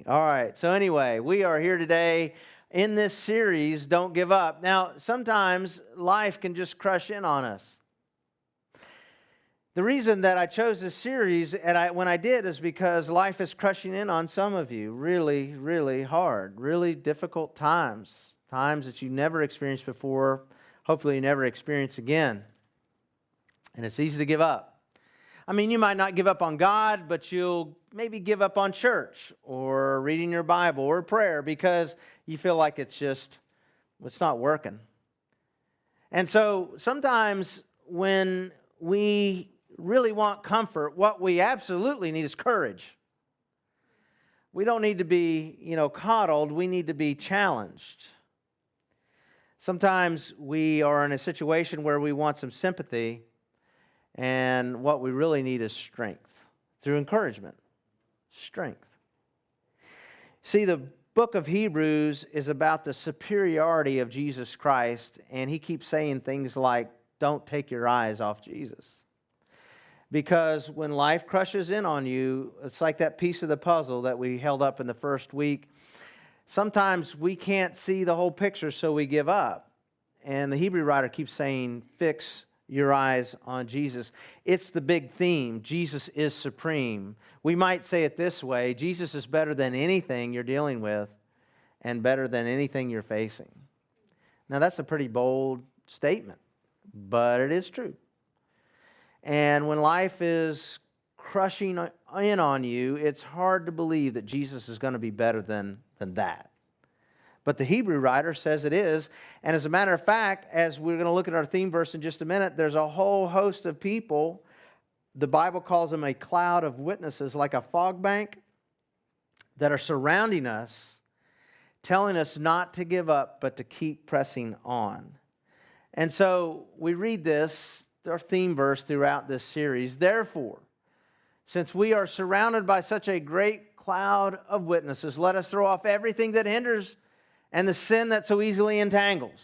All right. So anyway, we are here today in this series, Don't Give Up. Now, sometimes life can just crush in on us. The reason that I chose this series, and when I did, is because life is crushing in on some of you really, really hard, really difficult times, times that you never experienced before, hopefully you never experience again. And it's easy to give up. I mean, you might not give up on God, but you'll maybe give up on church or reading your Bible or prayer because you feel like it's not working. And so sometimes when we really want comfort, what we absolutely need is courage. We don't need to be, coddled. We need to be challenged. Sometimes we are in a situation where we want some sympathy, and what we really need is strength through encouragement. Strength. See, the book of Hebrews is about the superiority of Jesus Christ, and he keeps saying things like, don't take your eyes off Jesus. Because when life crushes in on you, it's like that piece of the puzzle that we held up in the first week. Sometimes we can't see the whole picture, so we give up. And the Hebrew writer keeps saying, fix your eyes on Jesus. It's the big theme. Jesus is supreme. We might say it this way: Jesus is better than anything you're dealing with and better than anything you're facing. Now, that's a pretty bold statement, but it is true. And when life is crushing in on you, it's hard to believe that Jesus is going to be better than that. But the Hebrew writer says it is. And as a matter of fact, as we're going to look at our theme verse in just a minute, there's a whole host of people. The Bible calls them a cloud of witnesses, like a fog bank, that are surrounding us, telling us not to give up, but to keep pressing on. And so we read this, our theme verse, throughout this series. Therefore, since we are surrounded by such a great cloud of witnesses, let us throw off everything that hinders and the sin that so easily entangles.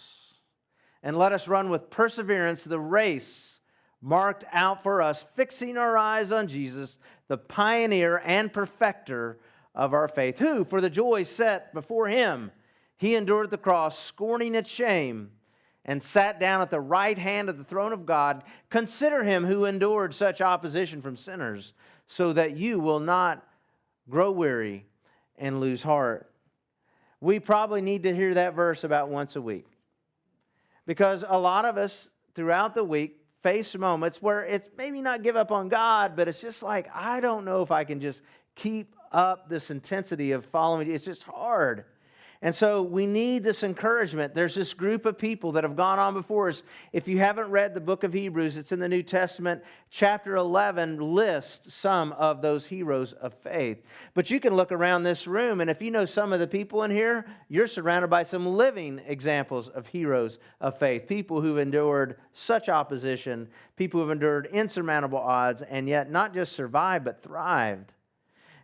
And let us run with perseverance the race marked out for us, fixing our eyes on Jesus, the pioneer and perfecter of our faith, who, for the joy set before him, he endured the cross, scorning its shame, and sat down at the right hand of the throne of God. Consider him who endured such opposition from sinners, so that you will not grow weary and lose heart. We probably need to hear that verse about once a week. Because a lot of us throughout the week face moments where it's maybe not give up on God, but it's just like, I don't know if I can just keep up this intensity of following. It's just hard. And so we need this encouragement. There's this group of people that have gone on before us. If you haven't read the book of Hebrews, it's in the New Testament. Chapter 11 lists some of those heroes of faith. But you can look around this room, and if you know some of the people in here, you're surrounded by some living examples of heroes of faith. People who've endured such opposition, people who've endured insurmountable odds, and yet not just survived, but thrived.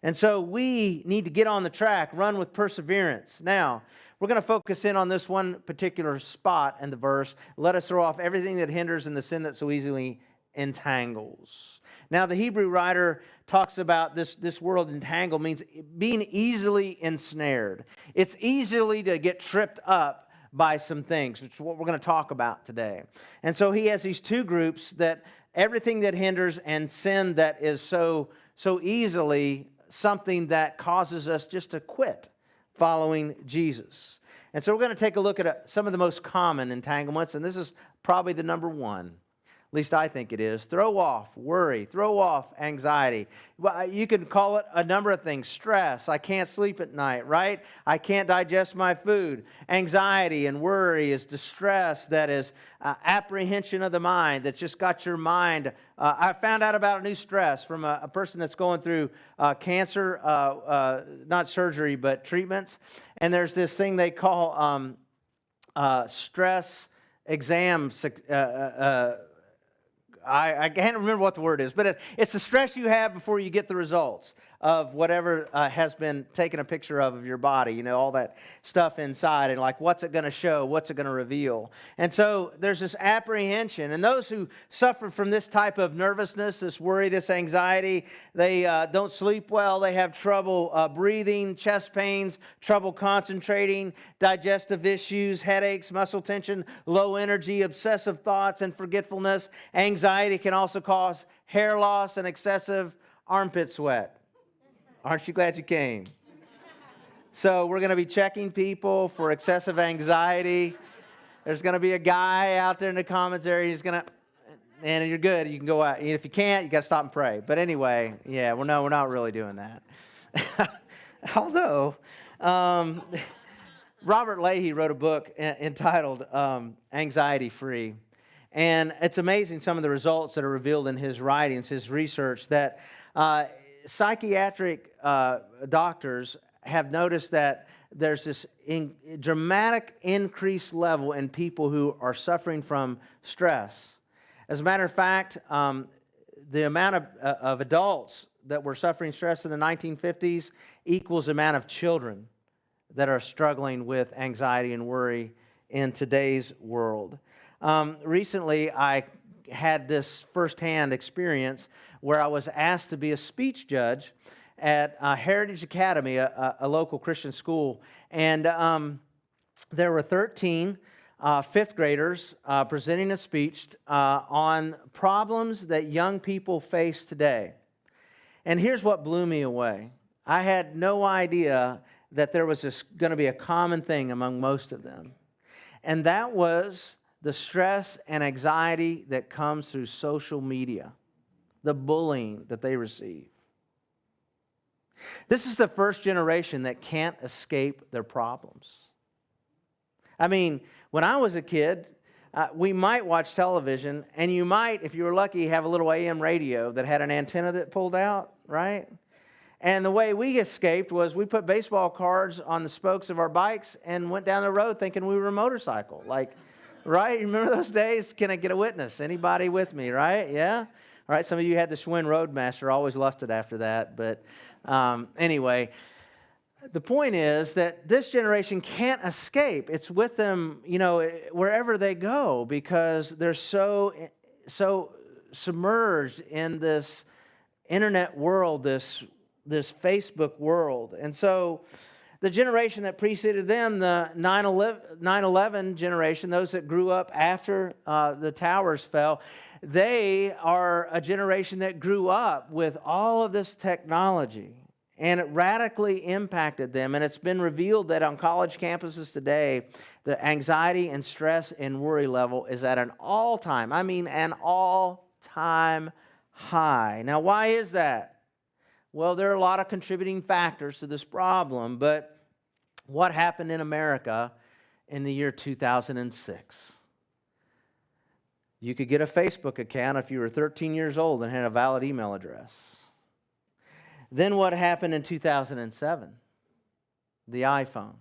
And so we need to get on the track, run with perseverance. Now, we're going to focus in on this one particular spot in the verse. Let us throw off everything that hinders and the sin that so easily entangles. Now, the Hebrew writer talks about this word entangle means being easily ensnared. It's easily to get tripped up by some things, which is what we're going to talk about today. And so he has these two groups, that everything that hinders and sin that is so easily something that causes us just to quit following Jesus. And so we're going to take a look at some of the most common entanglements, and this is probably the number one. At least I think it is. Throw off worry. Throw off anxiety. Well, you can call it a number of things. Stress. I can't sleep at night, right? I can't digest my food. Anxiety and worry is distress. That is apprehension of the mind. That's just got your mind. I found out about a new stress from a person that's going through cancer, not surgery, but treatments. And there's this thing they call stress exams. I can't remember what the word is, but it's the stress you have before you get the results. of whatever has been taken a picture of your body, you know, all that stuff inside, and like, what's it going to show? What's it going to reveal? And so there's this apprehension. And those who suffer from this type of nervousness, this worry, this anxiety, they don't sleep well, they have trouble breathing, chest pains, trouble concentrating, digestive issues, headaches, muscle tension, low energy, obsessive thoughts, and forgetfulness. Anxiety can also cause hair loss and excessive armpit sweat. Aren't you glad you came? So we're going to be checking people for excessive anxiety. There's going to be a guy out there in the comments area. He's going to, and you're good. You can go out. If you can't, you got to stop and pray. But anyway, yeah, we're not really doing that. Although, Robert Leahy wrote a book entitled Anxiety Free. And it's amazing some of the results that are revealed in his writings, his research, that psychiatric doctors have noticed that there's this dramatic increased level in people who are suffering from stress. As a matter of fact, the amount of adults that were suffering stress in the 1950s equals the amount of children that are struggling with anxiety and worry in today's world. Recently, I had this firsthand experience where I was asked to be a speech judge at Heritage Academy, a local Christian school. And there were 13 fifth graders presenting a speech on problems that young people face today. And here's what blew me away. I had no idea that there was going to be a common thing among most of them. And that was the stress and anxiety that comes through social media, the bullying that they receive. This is the first generation that can't escape their problems. I mean, when I was a kid, we might watch television, and you might, if you were lucky, have a little AM radio that had an antenna that pulled out, right? And the way we escaped was we put baseball cards on the spokes of our bikes and went down the road thinking we were a motorcycle. Like, right? You remember those days? Can I get a witness? Anybody with me, right? Yeah? All right, some of you had the Schwinn Roadmaster, always lusted after that. But anyway, the point is that this generation can't escape. It's with them, you know, wherever they go, because they're so submerged in this internet world, this Facebook world. And so the generation that preceded them, the 9/11 generation, those that grew up after the towers fell, they are a generation that grew up with all of this technology, and it radically impacted them. And it's been revealed that on college campuses today, the anxiety and stress and worry level is at an all-time high. Now, why is that? Well, there are a lot of contributing factors to this problem, but what happened in America in the year 2006? You could get a Facebook account if you were 13 years old and had a valid email address. Then what happened in 2007? The iPhone.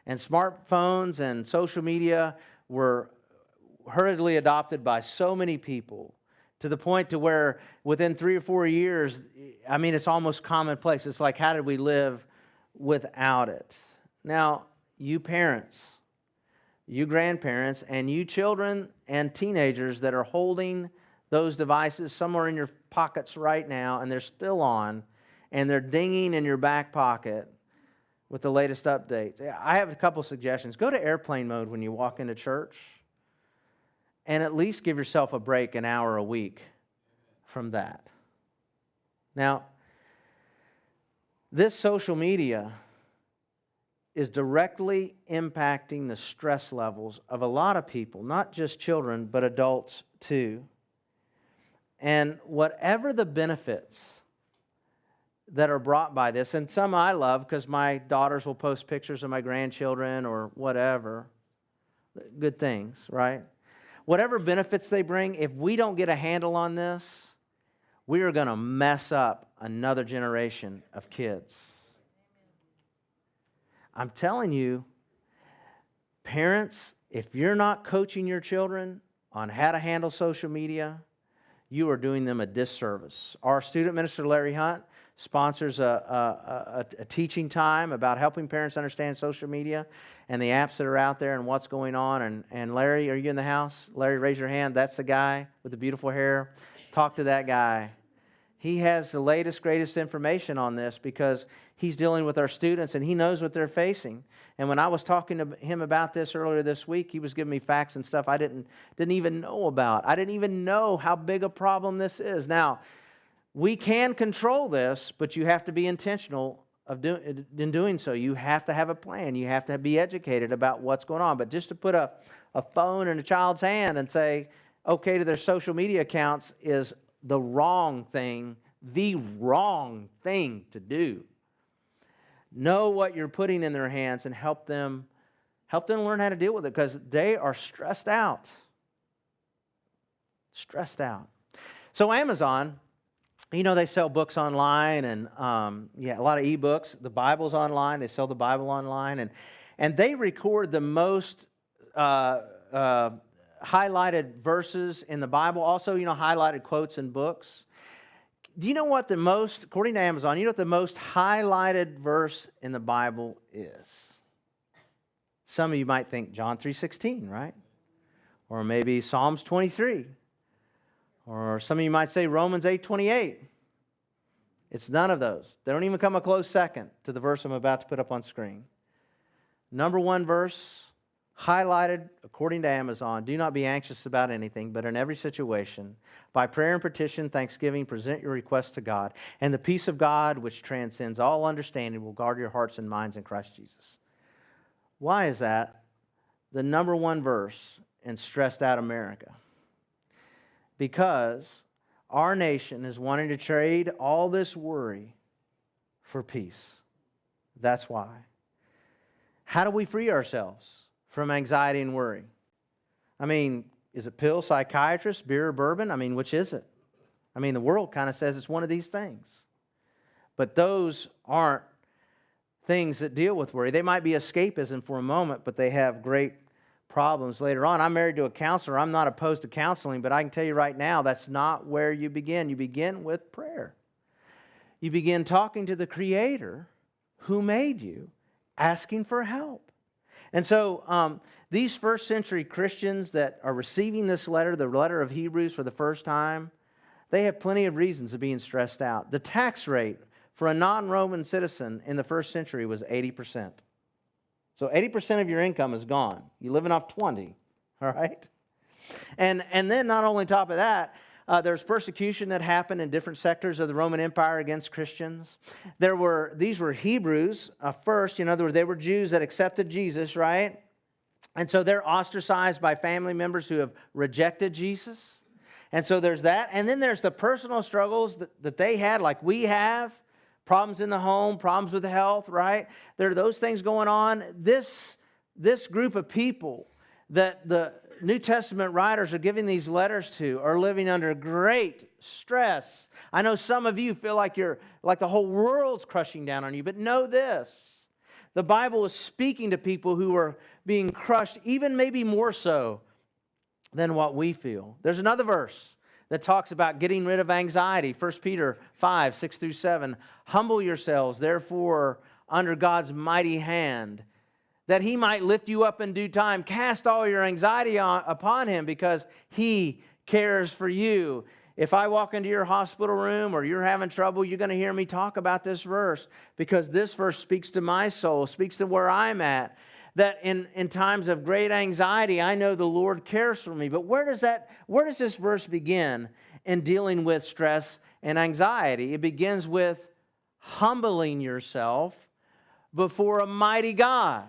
And smartphones and social media were hurriedly adopted by so many people, to the point to where within 3 or 4 years, I mean, it's almost commonplace. It's like, how did we live without it? Now, you parents, you grandparents, and you children and teenagers that are holding those devices somewhere in your pockets right now, and they're still on, and they're dinging in your back pocket with the latest updates. I have a couple suggestions. Go to airplane mode when you walk into church, and at least give yourself a break an hour a week from that. Now, this social media is directly impacting the stress levels of a lot of people, not just children, but adults too. And whatever the benefits that are brought by this, and some I love because my daughters will post pictures of my grandchildren or whatever, good things, right? Whatever benefits they bring, if we don't get a handle on this, we are going to mess up another generation of kids. I'm telling you, parents, if you're not coaching your children on how to handle social media, you are doing them a disservice. Our student minister, Larry Hunt, sponsors a teaching time about helping parents understand social media and the apps that are out there and what's going on. And Larry, are you in the house? Larry, raise your hand. That's the guy with the beautiful hair. Talk to that guy. He has the latest, greatest information on this because he's dealing with our students and he knows what they're facing. And when I was talking to him about this earlier this week, he was giving me facts and stuff I didn't even know about. I didn't even know how big a problem this is. Now, we can control this, but you have to be intentional in doing so. You have to have a plan. You have to be educated about what's going on. But just to put a phone in a child's hand and say, okay, to their social media accounts is the wrong thing to do. Know what you're putting in their hands and help them learn how to deal with it because they are stressed out. Stressed out. So Amazon, they sell books online and a lot of ebooks. The Bible's online. They sell the Bible online and they record the most highlighted verses in the Bible. Also, highlighted quotes in books. Do you know what according to Amazon, you know what the most highlighted verse in the Bible is? Some of you might think John 3:16, right? Or maybe Psalms 23. Or some of you might say Romans 8:28. It's none of those. They don't even come a close second to the verse I'm about to put up on screen. Number one verse, highlighted according to Amazon, do not be anxious about anything, but in every situation, by prayer and petition, thanksgiving, present your requests to God, and the peace of God, which transcends all understanding, will guard your hearts and minds in Christ Jesus. Why is that the number one verse in stressed out America? Because our nation is wanting to trade all this worry for peace. That's why. How do we free ourselves from anxiety and worry? Is it pills, psychiatrists, beer, or bourbon? Which is it? The world kind of says it's one of these things. But those aren't things that deal with worry. They might be escapism for a moment, but they have great problems later on. I'm married to a counselor. I'm not opposed to counseling, but I can tell you right now, that's not where you begin. You begin with prayer. You begin talking to the Creator who made you, asking for help. And so these first century Christians that are receiving this letter, the letter of Hebrews for the first time, they have plenty of reasons of being stressed out. The tax rate for a non-Roman citizen in the first century was 80%. So 80% of your income is gone. You're living off 20, all right? And then not only top of that, there's persecution that happened in different sectors of the Roman Empire against Christians. These were Hebrews first. In other words, they were Jews that accepted Jesus, right? And so they're ostracized by family members who have rejected Jesus. And so there's that. And then there's the personal struggles that they had, like we have. Problems in the home, problems with health, right? There are those things going on. This group of people that the New Testament writers are giving these letters to are living under great stress. I know some of you feel like the whole world's crushing down on you, but know this. The Bible is speaking to people who are being crushed, even maybe more so than what we feel. There's another verse that talks about getting rid of anxiety. 1 Peter 5, 6 through 7. Humble yourselves, therefore, under God's mighty hand, that He might lift you up in due time. Cast all your anxiety upon Him because He cares for you. If I walk into your hospital room or you're having trouble, you're going to hear me talk about this verse because this verse speaks to my soul, speaks to where I'm at. That in times of great anxiety, I know the Lord cares for me. But where does this verse begin in dealing with stress and anxiety? It begins with humbling yourself before a mighty God.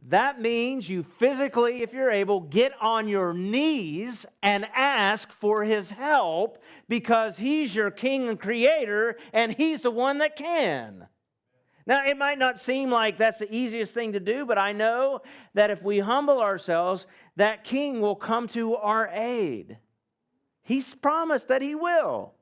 That means you physically, if you're able, get on your knees and ask for His help because He's your King and Creator and He's the one that can. Now, it might not seem like that's the easiest thing to do, but I know that if we humble ourselves, that King will come to our aid. He's promised that He will.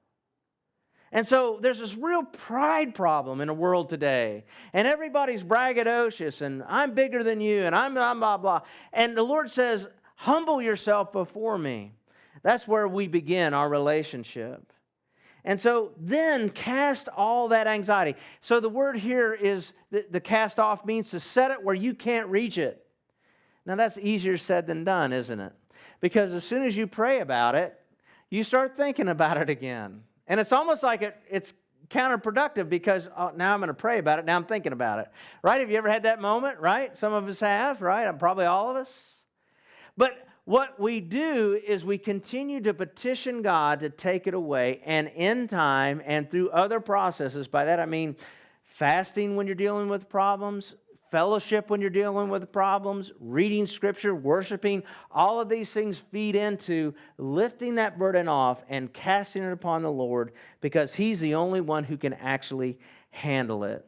And so there's this real pride problem in the world today. And everybody's braggadocious, and I'm bigger than you, and I'm blah, blah, blah. And the Lord says, humble yourself before me. That's where we begin our relationship. And so then cast all that anxiety. So the word here is, the cast off means to set it where you can't reach it. Now that's easier said than done, isn't it? Because as soon as you pray about it, you start thinking about it again. And it's almost like it's counterproductive because now I'm going to pray about it, now I'm thinking about it. Right? Have you ever had that moment? Right? Some of us have, right? Probably all of us. But what we do is we continue to petition God to take it away, and in time and through other processes, by that I mean fasting when you're dealing with problems, fellowship when you're dealing with problems, reading Scripture, worshiping, all of these things feed into lifting that burden off and casting it upon the Lord, because He's the only one who can actually handle it.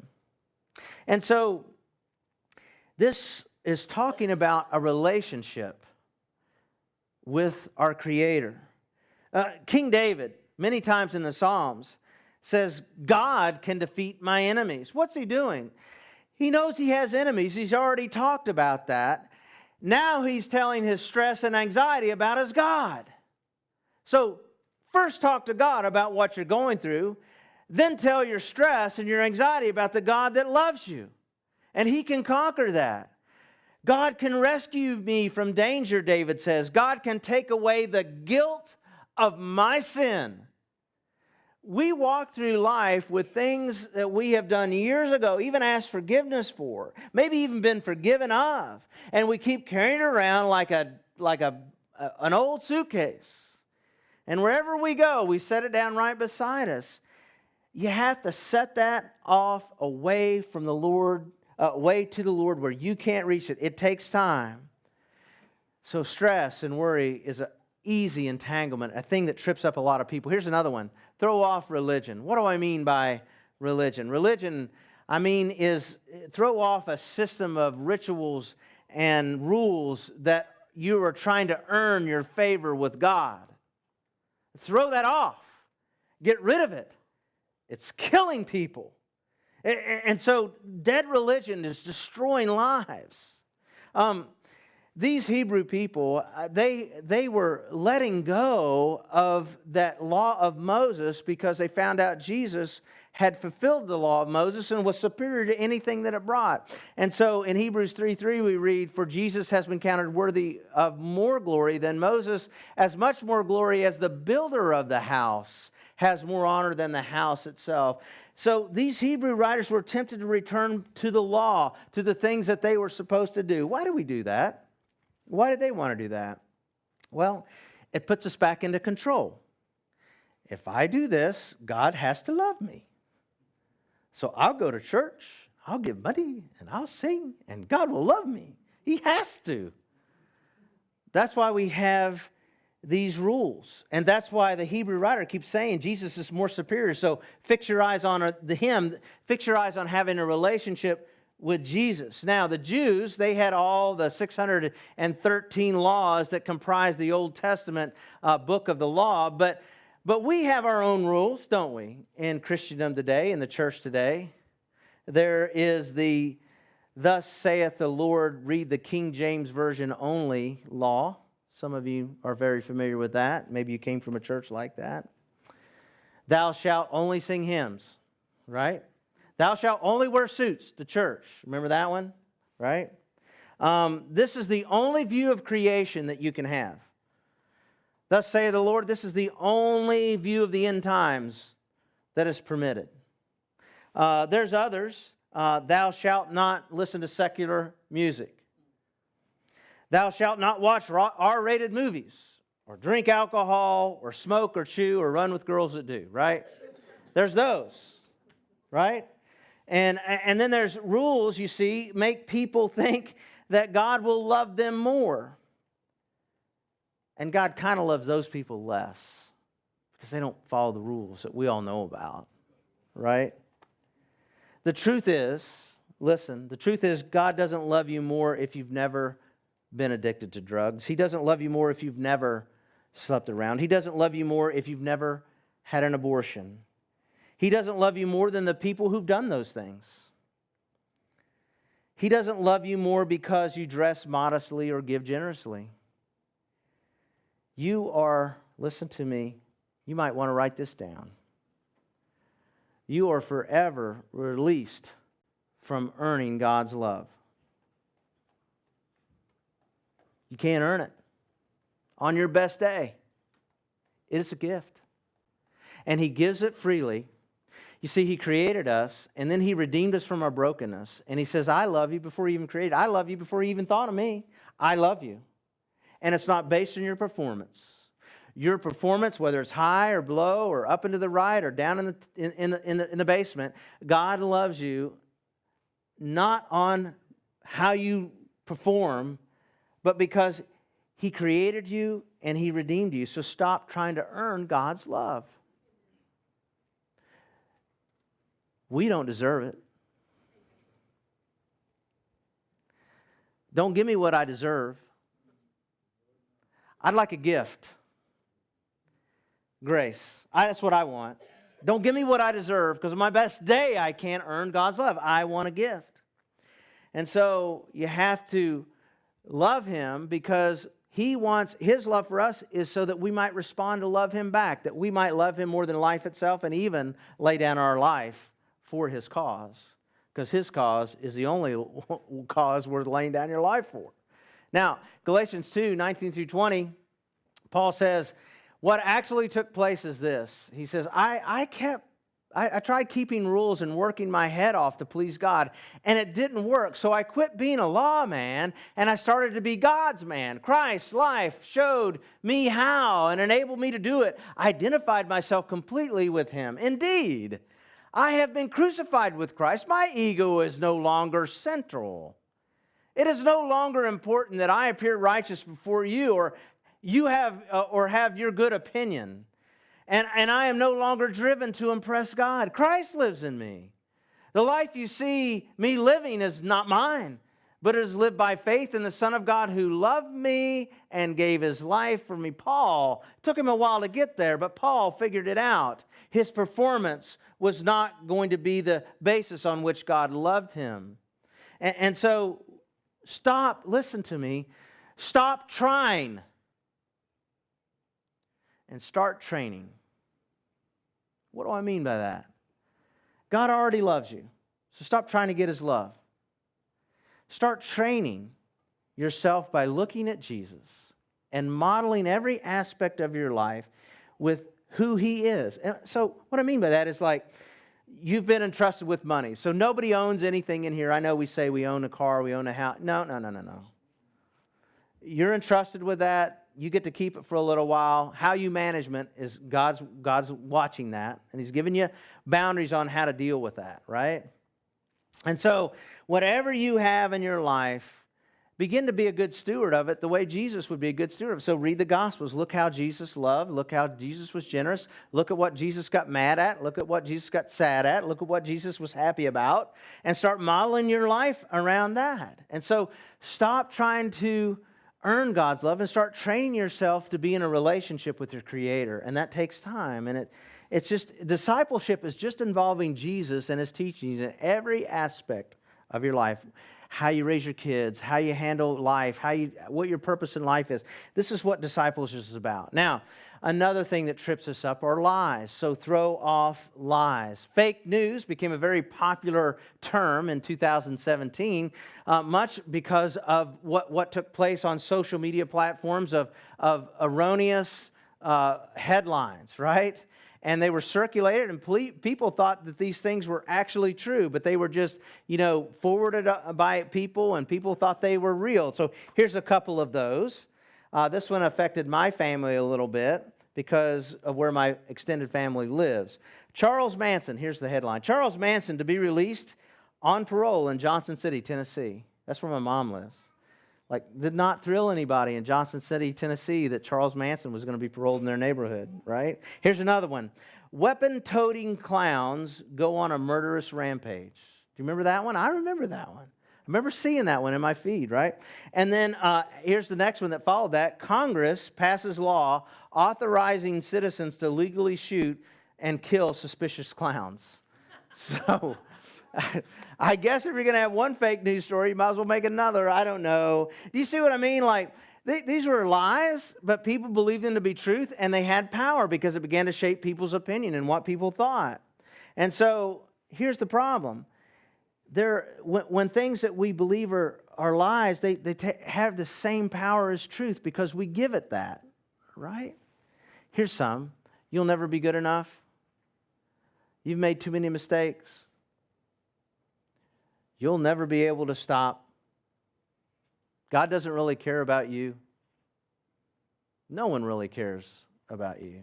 And so this is talking about a relationship with our Creator. King David, many times in the Psalms, says, God can defeat my enemies. What's he doing? He knows he has enemies. He's already talked about that. Now he's telling his stress and anxiety about his God. So first talk to God about what you're going through. Then tell your stress and your anxiety about the God that loves you. And He can conquer that. God can rescue me from danger, David says. God can take away the guilt of my sin. We walk through life with things that we have done years ago, even asked forgiveness for, maybe even been forgiven of, and we keep carrying it around like an old suitcase. And wherever we go, we set it down right beside us. You have to set that off away from the Lord, way to the Lord where you can't reach it. It takes time. So stress and worry is an easy entanglement, a thing that trips up a lot of people. Here's another one. Throw off religion. What do I mean by religion? Religion, is throw off a system of rituals and rules that you are trying to earn your favor with God. Throw that off. Get rid of it. It's killing people. And so dead religion is destroying lives. These Hebrew people, they were letting go of that law of Moses because they found out Jesus had fulfilled the law of Moses and was superior to anything that it brought. And so in Hebrews 3:3 we read, "For Jesus has been counted worthy of more glory than Moses, as much more glory as the builder of the house has more honor than the house itself." So these Hebrew writers were tempted to return to the law, to the things that they were supposed to do. Why do we do that? Why did they want to do that? Well, it puts us back into control. If I do this, God has to love me. So I'll go to church, I'll give money, and I'll sing, and God will love me. He has to. That's why we have these rules. And that's why the Hebrew writer keeps saying Jesus is more superior. So fix your eyes on Him, fix your eyes on having a relationship with Jesus. Now, the Jews, they had all the 613 laws that comprise the Old Testament book of the law, but we have our own rules, don't we, in Christendom today, in the church today. There is the "Thus saith the Lord," read the King James Version only law. Some of you are very familiar with that. Maybe you came from a church like that. Thou shalt only sing hymns, right? Thou shalt only wear suits to church. Remember that one, right? This is the only view of creation that you can have. Thus saith the Lord, this is the only view of the end times that is permitted. There's others. Thou shalt not listen to secular music. Thou shalt not watch R-rated movies, or drink alcohol, or smoke, or chew, or run with girls that do, right? There's those, right? And then there's rules, you see, make people think that God will love them more. And God kind of loves those people less because they don't follow the rules that we all know about, right? The truth is, listen, the truth is God doesn't love you more if you've never been addicted to drugs. He doesn't love you more if you've never slept around. He doesn't love you more if you've never had an abortion. He doesn't love you more than the people who've done those things. He doesn't love you more because you dress modestly or give generously. You are, listen to me, you might want to write this down. you are forever released from earning God's love. You can't earn it. On your best day, it is a gift. And He gives it freely. You see, He created us, and then He redeemed us from our brokenness. And He says, I love you before He even created. I love you before He even thought of me. I love you. And it's not based on your performance. Your performance, whether it's high or low or up and to the right or down in the basement, God loves you not on how you perform, but because He created you and He redeemed you. So stop trying to earn God's love. We don't deserve it. Don't give me what I deserve. I'd like a gift. Grace. That's what I want. Don't give me what I deserve, because on my best day I can't earn God's love. I want a gift. And so you have to love Him, because He wants, His love for us is so that we might respond to love Him back, that we might love Him more than life itself, and even lay down our life for His cause, because His cause is the only cause worth laying down your life for. Now, Galatians 2, 19 through 20, Paul says, what actually took place is this. He says, I tried keeping rules and working my head off to please God, and it didn't work. So I quit being a lawman, and I started to be God's man. Christ's life showed me how and enabled me to do it. I identified myself completely with Him. Indeed, I have been crucified with Christ. My ego is no longer central. It is no longer important that I appear righteous before you, or you have your good opinion. And I am no longer driven to impress God. Christ lives in me. The life you see me living is not mine, but it is lived by faith in the Son of God who loved me and gave His life for me. Paul, it took him a while to get there, but Paul figured it out. His performance was not going to be the basis on which God loved him. And so listen to me, stop trying and start training. What do I mean by that? God already loves you, so stop trying to get His love. Start training yourself by looking at Jesus and modeling every aspect of your life with who He is. And so what I mean by that is, like, you've been entrusted with money. So nobody owns anything in here. I know we say we own a car, we own a house. No. You're entrusted with that. You get to keep it for a little while. How you manage it is God's watching that, and He's giving you boundaries on how to deal with that, right? And so whatever you have in your life, begin to be a good steward of it the way Jesus would be a good steward of it. So read the Gospels. Look how Jesus loved. Look how Jesus was generous. Look at what Jesus got mad at. Look at what Jesus got sad at. Look at what Jesus was happy about. And start modeling your life around that. And so stop trying to earn God's love and start training yourself to be in a relationship with your Creator. And that takes time. And it's just, discipleship is just involving Jesus and His teachings in every aspect of your life. How you raise your kids, how you handle life, what your purpose in life is. This is what discipleship is about. Now, another thing that trips us up are lies. So throw off lies. Fake news became a very popular term in 2017, much because of what took place on social media platforms of erroneous headlines, right? And they were circulated, and people thought that these things were actually true, but they were just, forwarded by people, and people thought they were real. So here's a couple of those. This one affected my family a little bit because of where my extended family lives. Charles Manson, here's the headline. Charles Manson to be released on parole in Johnson City, Tennessee. That's where my mom lives. Did not thrill anybody in Johnson City, Tennessee, that Charles Manson was going to be paroled in their neighborhood, right? Here's another one. Weapon-toting clowns go on a murderous rampage. Do you remember that one? I remember that one. I remember seeing that one in my feed, right? And then here's the next one that followed that. Congress passes law authorizing citizens to legally shoot and kill suspicious clowns. So I guess if you're going to have one fake news story, you might as well make another. I don't know. Do you see what I mean? These were lies, but people believed them to be truth, and they had power because it began to shape people's opinion and what people thought. And so here's the problem. When things that we believe are lies, they have the same power as truth because we give it that, right? Here's some. You'll never be good enough. You've made too many mistakes. You'll never be able to stop. God doesn't really care about you. No one really cares about you.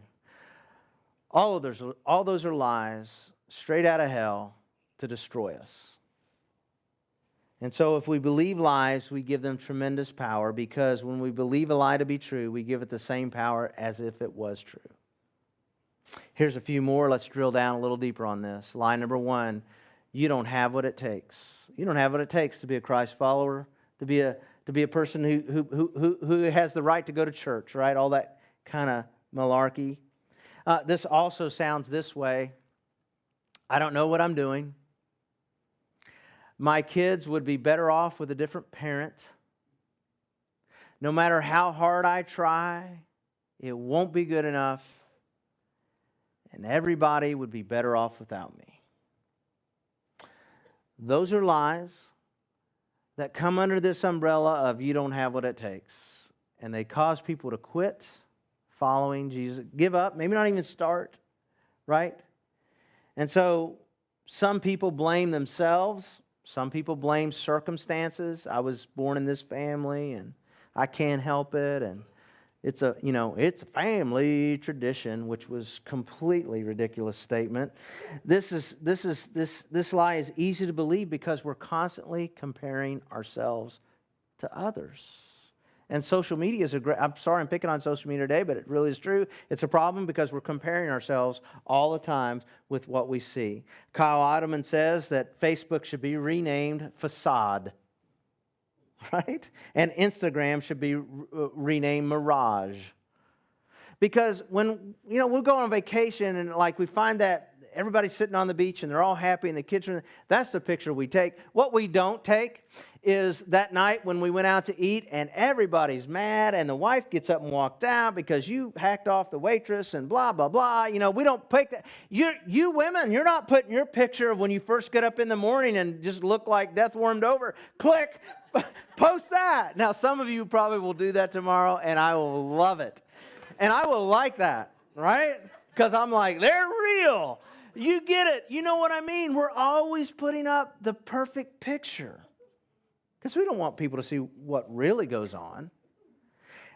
All those are lies straight out of hell to destroy us. And so if we believe lies, we give them tremendous power because when we believe a lie to be true, we give it the same power as if it was true. Here's a few more. Let's drill down a little deeper on this. Lie number 1, you don't have what it takes. You don't have what it takes to be a Christ follower, to be a person who has the right to go to church, right? All that kind of malarkey. This also sounds this way. I don't know what I'm doing. My kids would be better off with a different parent. No matter how hard I try, it won't be good enough. And everybody would be better off without me. Those are lies that come under this umbrella of you don't have what it takes. And they cause people to quit following Jesus, give up, maybe not even start, right? And so some people blame themselves. Some people blame circumstances. I was born in this family and I can't help it. And it's a family tradition, which was completely ridiculous statement. This lie is easy to believe because we're constantly comparing ourselves to others. And social media is I'm sorry I'm picking on social media today, but it really is true. It's a problem because we're comparing ourselves all the time with what we see. Kyle Idleman says that Facebook should be renamed Facade, right? And Instagram should be renamed Mirage. Because when, we go on vacation and we find that everybody's sitting on the beach and they're all happy and the kids are, that's the picture we take. What we don't take is that night when we went out to eat and everybody's mad and the wife gets up and walked out because you hacked off the waitress and blah, blah, blah. We don't pick that. You women, you're not putting your picture of when you first get up in the morning and just look like death warmed over. Click, post that. Now, some of you probably will do that tomorrow and I will love it. And I will like that, right? Because I'm like, they're real. You get it. You know what I mean? We're always putting up the perfect picture. Because we don't want people to see what really goes on.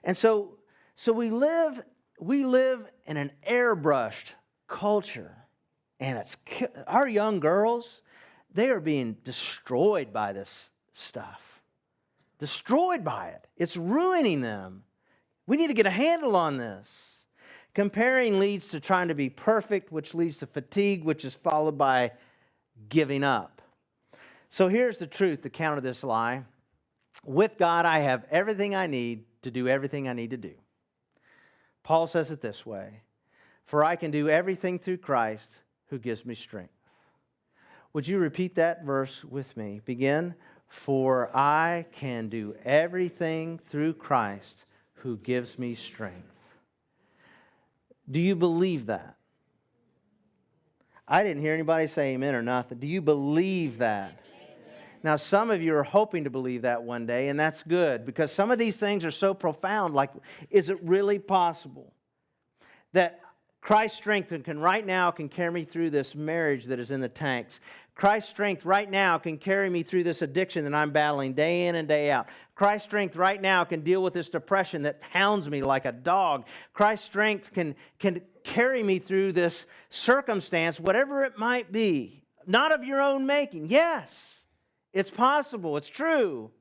And so we live in an airbrushed culture. And our young girls, they are being destroyed by this stuff. Destroyed by it. It's ruining them. We need to get a handle on this. Comparing leads to trying to be perfect, which leads to fatigue, which is followed by giving up. So here's the truth to counter this lie. With God, I have everything I need to do everything I need to do. Paul says it this way, for I can do everything through Christ who gives me strength. Would you repeat that verse with me? Begin, for I can do everything through Christ who gives me strength. Do you believe that? I didn't hear anybody say amen or nothing. Do you believe that? Amen. Now, some of you are hoping to believe that one day, and that's good, because some of these things are so profound, like, is it really possible that Christ's strength right now can carry me through this marriage that is in the tanks? Christ's strength right now can carry me through this addiction that I'm battling day in and day out. Christ's strength right now can deal with this depression that hounds me like a dog. Christ's strength can carry me through this circumstance, whatever it might be. Not of your own making. Yes, it's possible. It's true.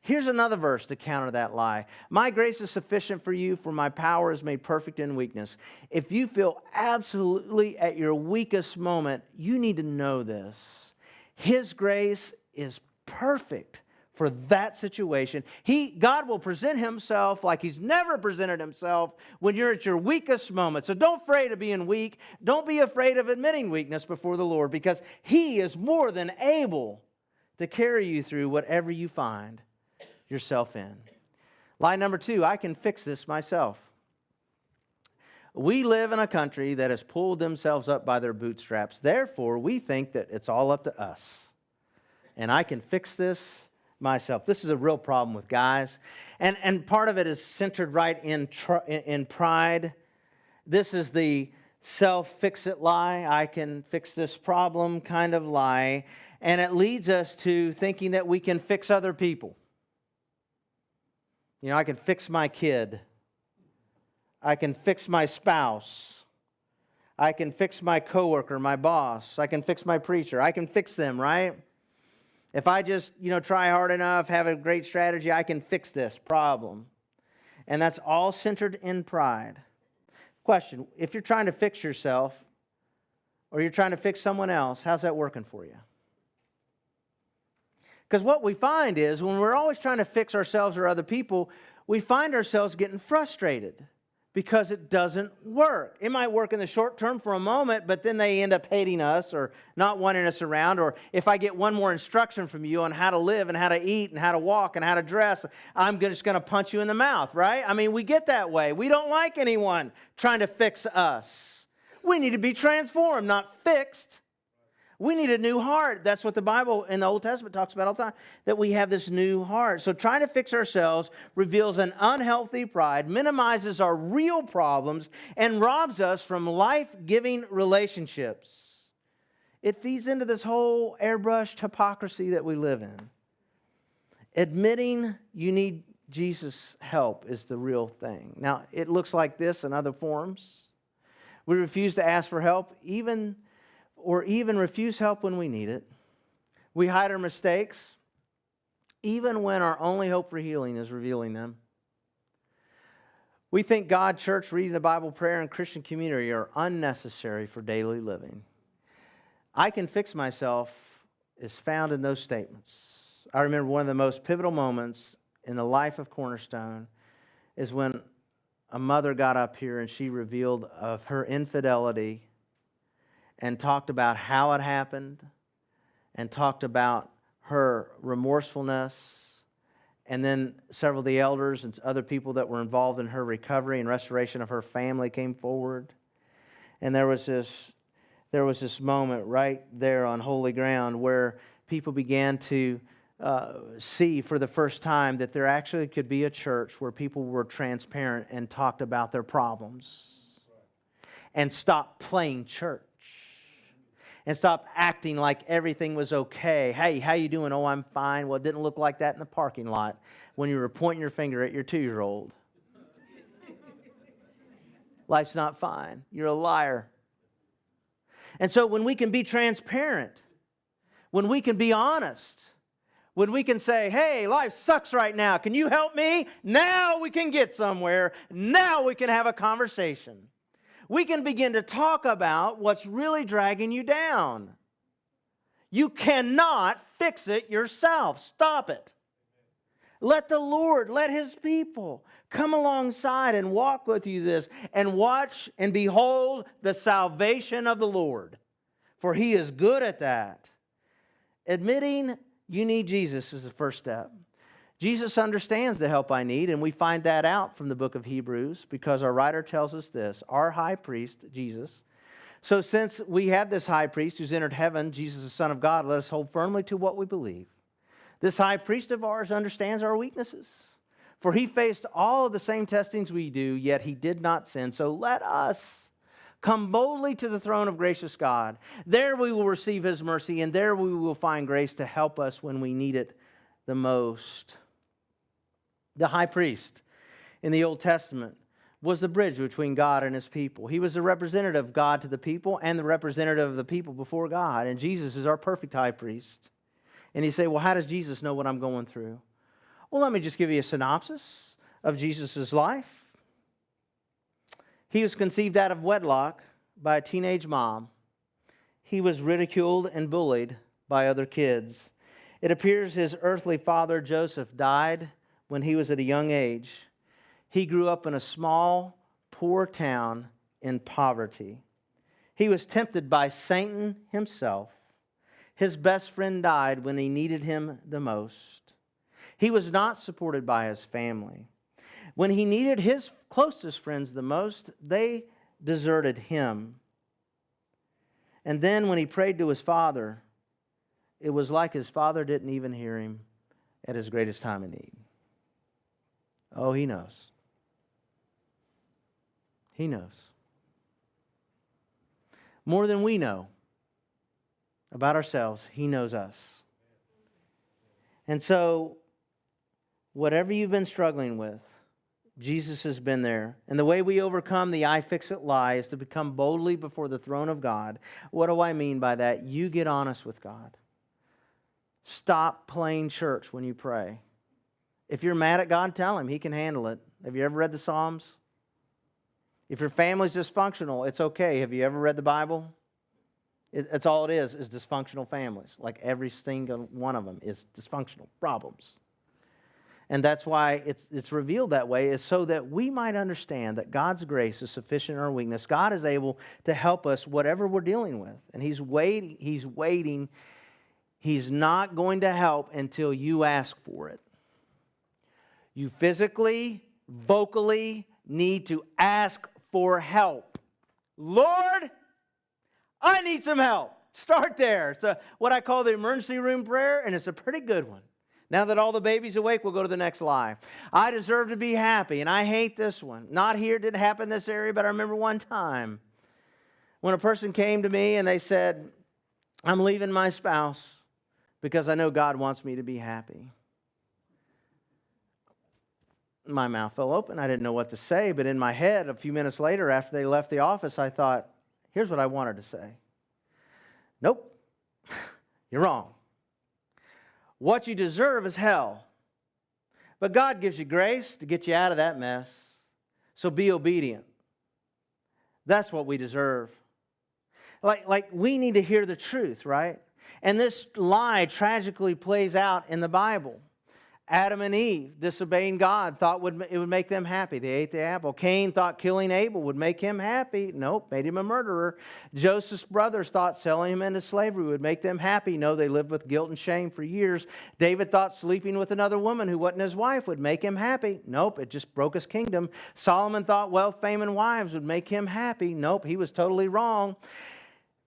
Here's another verse to counter that lie. My grace is sufficient for you, for my power is made perfect in weakness. If you feel absolutely at your weakest moment, you need to know this. His grace is perfect for that situation. God will present Himself like He's never presented Himself when you're at your weakest moment. So don't be afraid of being weak. Don't be afraid of admitting weakness before the Lord, because He is more than able to carry you through whatever you find yourself in. Lie number 2, I can fix this myself. We live in a country that has pulled themselves up by their bootstraps. Therefore, we think that it's all up to us. And I can fix this myself. This is a real problem with guys. And part of it is centered right in pride. This is the self-fix-it lie. I can fix this problem kind of lie. And it leads us to thinking that we can fix other people. You know, I can fix my kid. I can fix my spouse. I can fix my coworker, my boss. I can fix my preacher. I can fix them, right? If I just, try hard enough, have a great strategy, I can fix this problem. And that's all centered in pride. Question, if you're trying to fix yourself or you're trying to fix someone else, how's that working for you? Because what we find is when we're always trying to fix ourselves or other people, we find ourselves getting frustrated because it doesn't work. It might work in the short term for a moment, but then they end up hating us or not wanting us around. Or if I get one more instruction from you on how to live and how to eat and how to walk and how to dress, I'm just going to punch you in the mouth, right? I mean, we get that way. We don't like anyone trying to fix us. We need to be transformed, not fixed. We need a new heart. That's what the Bible in the Old Testament talks about all the time, that we have this new heart. So trying to fix ourselves reveals an unhealthy pride, minimizes our real problems, and robs us from life-giving relationships. It feeds into this whole airbrushed hypocrisy that we live in. Admitting you need Jesus' help is the real thing. Now, it looks like this in other forms. We refuse to ask for help, even refuse help when we need it. We hide our mistakes, even when our only hope for healing is revealing them. We think God, church, reading the Bible, prayer, and Christian community are unnecessary for daily living. I can fix myself is found in those statements. I remember one of the most pivotal moments in the life of Cornerstone is when a mother got up here and she revealed of her infidelity and talked about how it happened, and talked about her remorsefulness. And then several of the elders and other people that were involved in her recovery and restoration of her family came forward. And there was this moment right there on holy ground where people began to see for the first time that there actually could be a church where people were transparent and talked about their problems and stopped playing church. And stop acting like everything was okay. Hey, how you doing? Oh, I'm fine. Well, it didn't look like that in the parking lot when you were pointing your finger at your 2-year-old. Life's not fine. You're a liar. And so when we can be transparent, when we can be honest, when we can say, hey, life sucks right now. Can you help me? Now we can get somewhere. Now we can have a conversation. We can begin to talk about what's really dragging you down. You cannot fix it yourself. Stop it. Let the Lord, let His people come alongside and walk with you this and watch and behold the salvation of the Lord. For He is good at that. Admitting you need Jesus is the first step. Jesus understands the help I need, and we find that out from the book of Hebrews because our writer tells us this, our high priest, Jesus. So since we have this high priest who's entered heaven, Jesus, the Son of God, let us hold firmly to what we believe. This high priest of ours understands our weaknesses, for He faced all of the same testings we do, yet He did not sin. So let us come boldly to the throne of gracious God. There we will receive His mercy, and there we will find grace to help us when we need it the most. The high priest in the Old Testament was the bridge between God and His people. He was the representative of God to the people and the representative of the people before God. And Jesus is our perfect high priest. And you say, well, how does Jesus know what I'm going through? Well, let me just give you a synopsis of Jesus' life. He was conceived out of wedlock by a teenage mom. He was ridiculed and bullied by other kids. It appears his earthly father, Joseph, died when he was at a young age. He grew up in a small, poor town in poverty. He was tempted by Satan himself. His best friend died when he needed him the most. He was not supported by his family. When he needed his closest friends the most, they deserted him. And then when he prayed to his Father, it was like his Father didn't even hear him at his greatest time of need. Oh, he knows. He knows. More than we know about ourselves, he knows us. And so, whatever you've been struggling with, Jesus has been there. And the way we overcome the I fix it lie is to become boldly before the throne of God. What do I mean by that? You get honest with God. Stop playing church when you pray. If you're mad at God, tell Him. He can handle it. Have you ever read the Psalms? If your family's dysfunctional, it's okay. Have you ever read the Bible? That's all it is dysfunctional families. Like every single one of them is dysfunctional problems. And that's why it's revealed that way, is so that we might understand that God's grace is sufficient in our weakness. God is able to help us whatever we're dealing with. And He's waiting. He's waiting. He's not going to help until you ask for it. You physically, vocally need to ask for help. Lord, I need some help. Start there. It's what I call the emergency room prayer, and it's a pretty good one. Now that all the baby's awake, we'll go to the next lie. I deserve to be happy, and I hate this one. Not here, didn't happen in this area, but I remember one time when a person came to me and they said, I'm leaving my spouse because I know God wants me to be happy. My mouth fell open. I didn't know what to say, but in my head, a few minutes later after they left the office, I thought, here's what I wanted to say. Nope, you're wrong. What you deserve is hell. But God gives you grace to get you out of that mess. So be obedient. That's what we deserve. Like we need to hear the truth, right? And this lie tragically plays out in the Bible. Adam and Eve, disobeying God, thought it would make them happy. They ate the apple. Cain thought killing Abel would make him happy. Nope, made him a murderer. Joseph's brothers thought selling him into slavery would make them happy. No, they lived with guilt and shame for years. David thought sleeping with another woman who wasn't his wife would make him happy. Nope, it just broke his kingdom. Solomon thought wealth, fame, and wives would make him happy. Nope, he was totally wrong.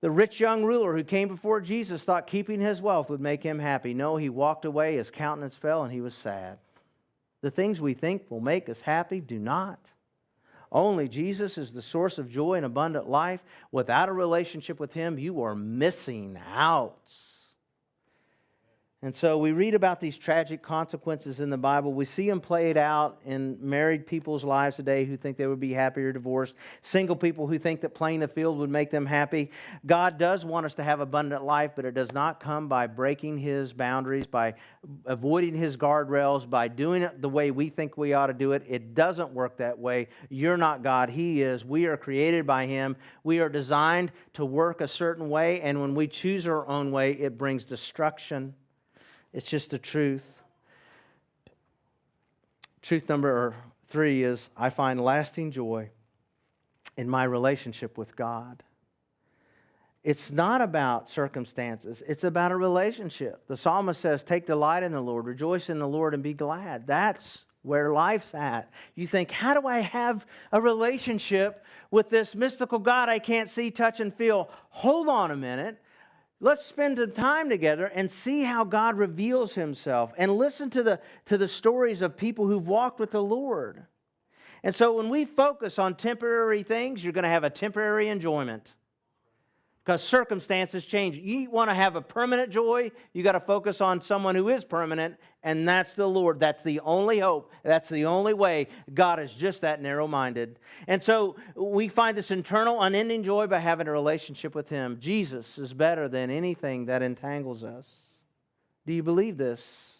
The rich young ruler who came before Jesus thought keeping his wealth would make him happy. No, he walked away, his countenance fell, and he was sad. The things we think will make us happy do not. Only Jesus is the source of joy and abundant life. Without a relationship with Him, you are missing out. And so we read about these tragic consequences in the Bible. We see them played out in married people's lives today who think they would be happier divorced. Single people who think that playing the field would make them happy. God does want us to have abundant life, but it does not come by breaking His boundaries, by avoiding His guardrails, by doing it the way we think we ought to do it. It doesn't work that way. You're not God. He is. We are created by Him. We are designed to work a certain way, and when we choose our own way, it brings destruction. It's just the truth. Truth number 3 is I find lasting joy in my relationship with God. It's not about circumstances. It's about a relationship. The psalmist says, take delight in the Lord, rejoice in the Lord, and be glad. That's where life's at. You think, how do I have a relationship with this mystical God I can't see, touch, and feel? Hold on a minute. Let's spend some time together and see how God reveals Himself and listen to the stories of people who've walked with the Lord. And so when we focus on temporary things, you're going to have a temporary enjoyment because circumstances change. You want to have a permanent joy, you got to focus on someone who is permanent, and that's the Lord. That's the only hope. That's the only way. God is just that narrow-minded. And so we find this internal, unending joy by having a relationship with Him. Jesus is better than anything that entangles us. Do you believe this?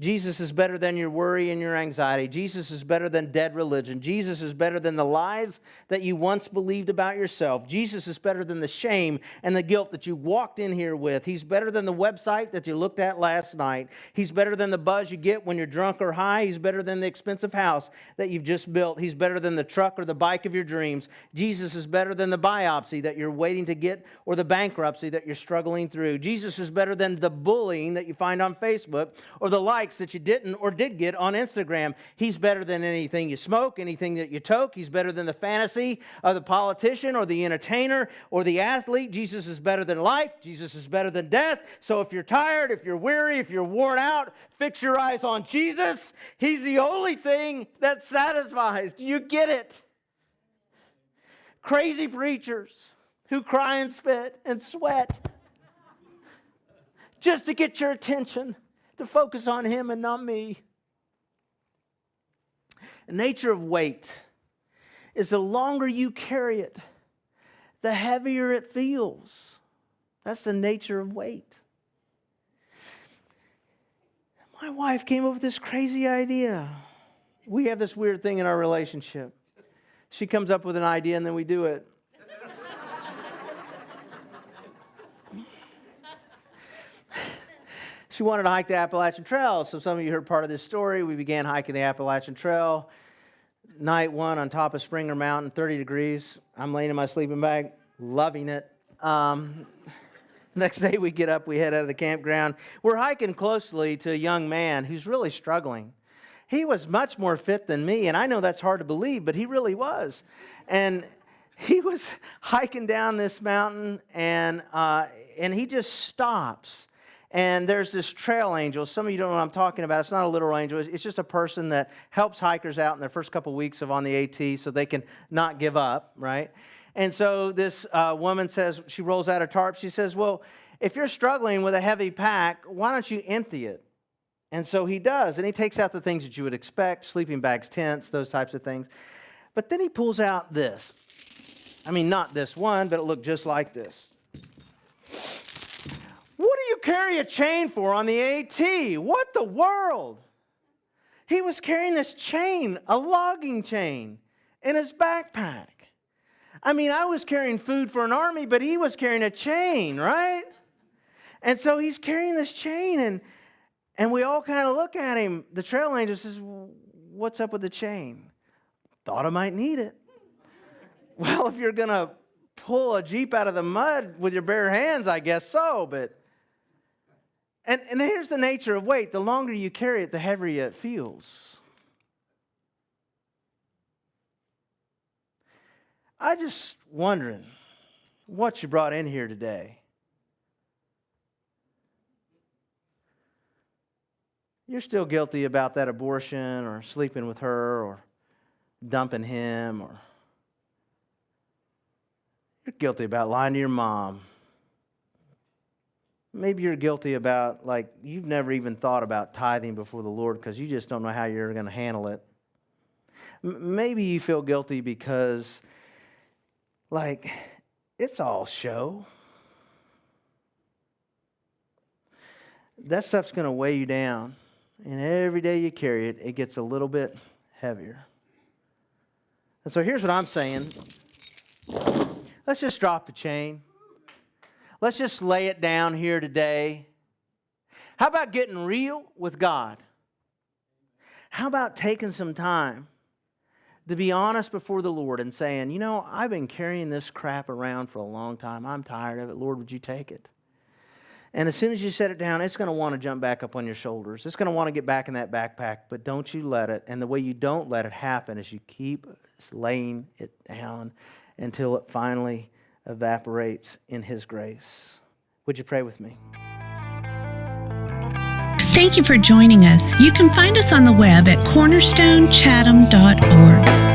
Jesus is better than your worry and your anxiety. Jesus is better than dead religion. Jesus is better than the lies that you once believed about yourself. Jesus is better than the shame and the guilt that you walked in here with. He's better than the website that you looked at last night. He's better than the buzz you get when you're drunk or high. He's better than the expensive house that you've just built. He's better than the truck or the bike of your dreams. Jesus is better than the biopsy that you're waiting to get or the bankruptcy that you're struggling through. Jesus is better than the bullying that you find on Facebook or the likes likes that you didn't or did get on Instagram. He's better than anything you smoke, anything that you toke. He's better than the fantasy of the politician or the entertainer or the athlete. Jesus is better than life. Jesus is better than death. So if you're tired, if you're weary, if you're worn out, fix your eyes on Jesus. He's the only thing that satisfies. Do you get it? Crazy preachers who cry and spit and sweat just to get your attention, to focus on Him and not me. The nature of weight is the longer you carry it, the heavier it feels. That's the nature of weight. My wife came up with this crazy idea. We have this weird thing in our relationship. She comes up with an idea and then we do it. She wanted to hike the Appalachian Trail. So some of you heard part of this story. We began hiking the Appalachian Trail. Night one on top of Springer Mountain, 30 degrees. I'm laying in my sleeping bag, loving it. Next day we get up, we head out of the campground. We're hiking closely to a young man who's really struggling. He was much more fit than me, and I know that's hard to believe, but he really was. And he was hiking down this mountain, and he just stops. And there's this trail angel. Some of you don't know what I'm talking about. It's not a literal angel. It's just a person that helps hikers out in their first couple weeks of on the AT so they can not give up, right? And so this woman says, she rolls out a tarp. She says, well, if you're struggling with a heavy pack, why don't you empty it? And so he does. And he takes out the things that you would expect, sleeping bags, tents, those types of things. But then he pulls out this. I mean, not this one, but it looked just like this. What do you carry a chain for on the AT? What the world? He was carrying this chain, a logging chain, in his backpack. I mean, I was carrying food for an army, but he was carrying a chain, right? And so he's carrying this chain, and we all kind of look at him. The trail angel says, what's up with the chain? Thought I might need it. Well, if you're going to pull a Jeep out of the mud with your bare hands, I guess so, but... And here's the nature of weight. The longer you carry it, the heavier it feels. I just wondering what you brought in here today. You're still guilty about that abortion or sleeping with her or dumping him, or you're guilty about lying to your mom. Maybe you're guilty about, like, you've never even thought about tithing before the Lord because you just don't know how you're going to handle it. Maybe you feel guilty because, like, it's all show. That stuff's going to weigh you down. And every day you carry it, it gets a little bit heavier. And so here's what I'm saying. Let's just drop the chain. Let's just lay it down here today. How about getting real with God? How about taking some time to be honest before the Lord and saying, you know, I've been carrying this crap around for a long time. I'm tired of it. Lord, would you take it? And as soon as you set it down, it's going to want to jump back up on your shoulders. It's going to want to get back in that backpack, but don't you let it. And the way you don't let it happen is you keep laying it down until it finally evaporates in His grace. Would you pray with me? Thank you for joining us. You can find us on the web at cornerstonechatham.org.